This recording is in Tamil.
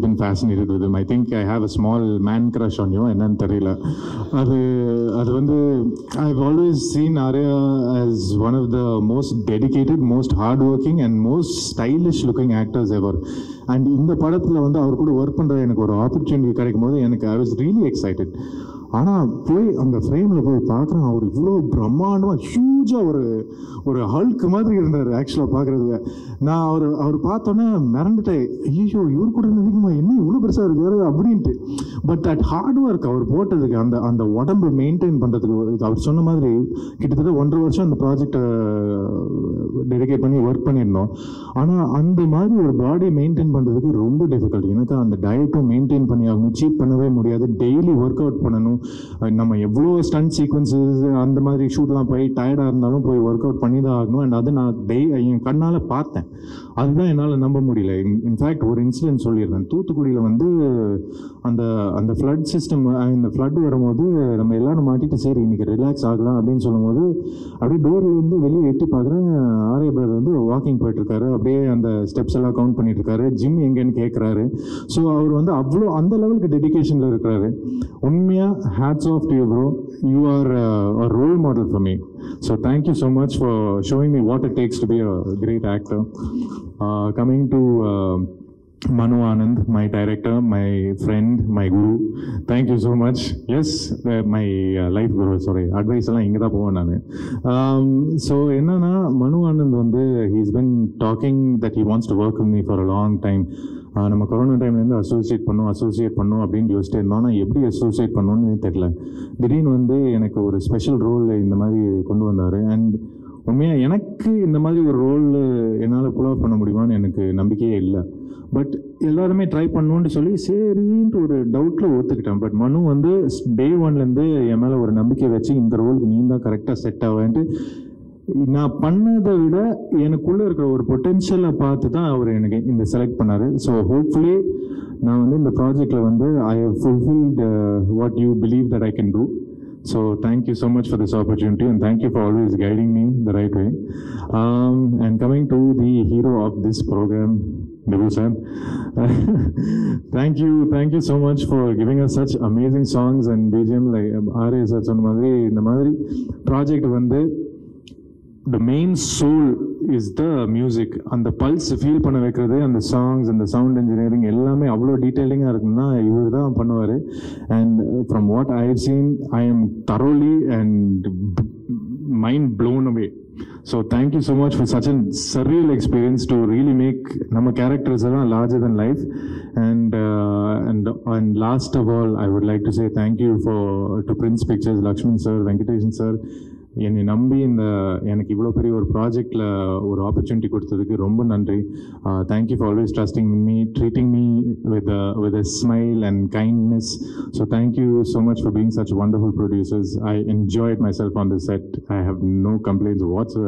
been fascinated with him. I think I have a small man crush on you. என்னன்னு தெரியல. அது வந்து I've always seen Arya as one of the most dedicated, most hardworking and most stylish looking actors ever. And இந்த படத்தில் வந்து அவர் கூட ஒர்க் பண்ணுற எனக்கு ஒரு ஆப்பர்ச்சுனிட்டி கிடைக்கும் போது எனக்கு I was really excited. ஆனால் போய் அந்த ஃப்ரேமில் போய் பார்க்குறேன், அவர் இவ்வளோ பிரம்மாண்டமாக ஹியூஜாக ஒரு ஹல்க் மாதிரி இருந்தார் ஆக்சுவலாக பார்க்குறதுக்கு. நான் அவர் பார்த்தோன்னே மிரண்டுட்டேன், ஐயோ இவர் கூட நினைக்குமா என்ன இவ்வளோ பெருசாக இருக்காரு அப்படின்ட்டு. பட் அட் ஹார்ட் ஒர்க் அவர் போட்டதுக்கு அந்த உடம்பு மெயின்டைன் பண்ணுறதுக்கு அவர் சொன்ன மாதிரி கிட்டத்தட்ட 1.5 வருஷம் அந்த ப்ராஜெக்டை டெடிகேட் பண்ணி ஒர்க் பண்ணியிருந்தோம். ஆனால் அந்த மாதிரி ஒரு பாடி மெயின்டைன் பண்ணுறதுக்கு ரொம்ப டிஃபிகல்ட். எனக்கு அந்த டயட்டும் மெயின்டைன் பண்ணி ஆகணும், சீட் பண்ணவே முடியாது, டெய்லி ஒர்க் அவுட் பண்ணணும். நம்ம எவ்வளோ ஸ்டண்ட் சீக்வன்சஸ் அந்த மாதிரி ஷூட்லாம் போய் டயர்டாக இருந்தாலும் போய் ஒர்க் அவுட் பண்ணி தான் ஆகணும். அண்ட் அது நான் என் கண்ணால் பார்த்தேன், அதுதான் என்னால் நம்ப முடியல. இன்ஃபேக்ட் ஒரு இன்சிடென்ட் சொல்லியிருந்தேன், தூத்துக்குடியில் வந்து அந்த ஃப்ளட் சிஸ்டம், இந்த ஃப்ளட் வரும்போது நம்ம எல்லாரும் மாட்டிட்டு சரி இன்னைக்கு ரிலாக்ஸ் ஆகலாம் அப்படின்னு சொல்லும்போது அப்படியே டோர்லேருந்து வெளியே எட்டி பார்க்குறேன், ஆர்யா பிரதர் வந்து வாக்கிங் போயிட்டுருக்காரு, அப்படியே அந்த ஸ்டெப்ஸ் எல்லாம் கவுண்ட் பண்ணிட்டு இருக்காரு, ஜிம் எங்கேன்னு கேட்குறாரு. ஸோ அவர் வந்து அவ்வளோ அந்த லெவலுக்கு டெடிகேஷனில் இருக்கிறாரு. உண்மையாக hats off to you, bro. You are a role model for me. So thank you so much for showing me what it takes to be a great actor. Coming to Manu Anand, my director, my friend, my guru. Thank you so much. Yes, my life guru, sorry. Advice எல்லாம் இங்கே தான் போவேன் நான். So என்னன்னா Manu Anand வந்து he's been talking that he wants to work with me for a long time. நம்ம கொரோனா டைம்லேருந்து அசோசியேட் பண்ணோம் அப்படின்னு யோசிச்சுட்டு இருந்தோம். ஆனால் எப்படி அசோசியேட் பண்ணோன்னு தெரியல. திடீர்னு வந்து எனக்கு ஒரு ஸ்பெஷல் ரோல் இந்த மாதிரி கொண்டு வந்தார். அண்ட் உண்மையாக எனக்கு இந்த மாதிரி ஒரு ரோல் என்னால் புல் ஆஃப் பண்ண முடியுமான்னு எனக்கு நம்பிக்கையே இல்லை. பட் எல்லாருமே ட்ரை பண்ணணுன்னு சொல்லி சரின்ட்டு ஒரு டவுட்டில் ஒத்துக்கிட்டேன். பட் மனு வந்து டே 1லேருந்து என் மேலே ஒரு நம்பிக்கை வச்சு இந்த ரோலுக்கு நீ தான் கரெக்டாக செட் ஆவேன்ட்டு நான் பண்ணதை விட எனக்குள்ளே இருக்கிற ஒரு பொட்டென்ஷியலை பார்த்து தான் அவர் எனக்கு இந்த செலக்ட் பண்ணார். ஸோ ஹோப்ஃபுல்லி நான் வந்து இந்த ப்ராஜெக்டில் வந்து I have fulfilled what you believe that I can do. So thank you so much for this opportunity and thank you for always guiding me the right way. And coming to the hero of this program, Devu sir, thank you so much for giving us such amazing songs and BGM like Arya sir சொன்ன மாதிரி இந்த மாதிரி ப்ராஜெக்ட் வந்து the main soul is the music. அந்த பல்ஸ் ஃபீல் பண்ண வைக்கிறது, அந்த சாங்ஸ், அந்த சவுண்ட் இன்ஜினியரிங் எல்லாமே அவ்வளோ டீட்டெயிலிங்காக இருக்குன்னா இவர் தான் பண்ணுவார். And from what I have seen I am thoroughly and mind blown away. So thank you so much for such a surreal experience to really make நம்ம characters எல்லாம் larger than life. And last of all I would like to say thank you to Prince Pictures, Lakshman sir, Venkatesan sir, என்னை நம்பி எனக்கு இவ்வளோ பெரிய ஒரு ப்ராஜெக்டில் ஒரு ஆப்பர்ச்சுனிட்டி கொடுத்ததுக்கு ரொம்ப நன்றி. Thank you for always trusting in me, treating me with a smile and kindness. So thank you so much for being such wonderful producers. I enjoyed myself on the set. I have no complaints whatsoever.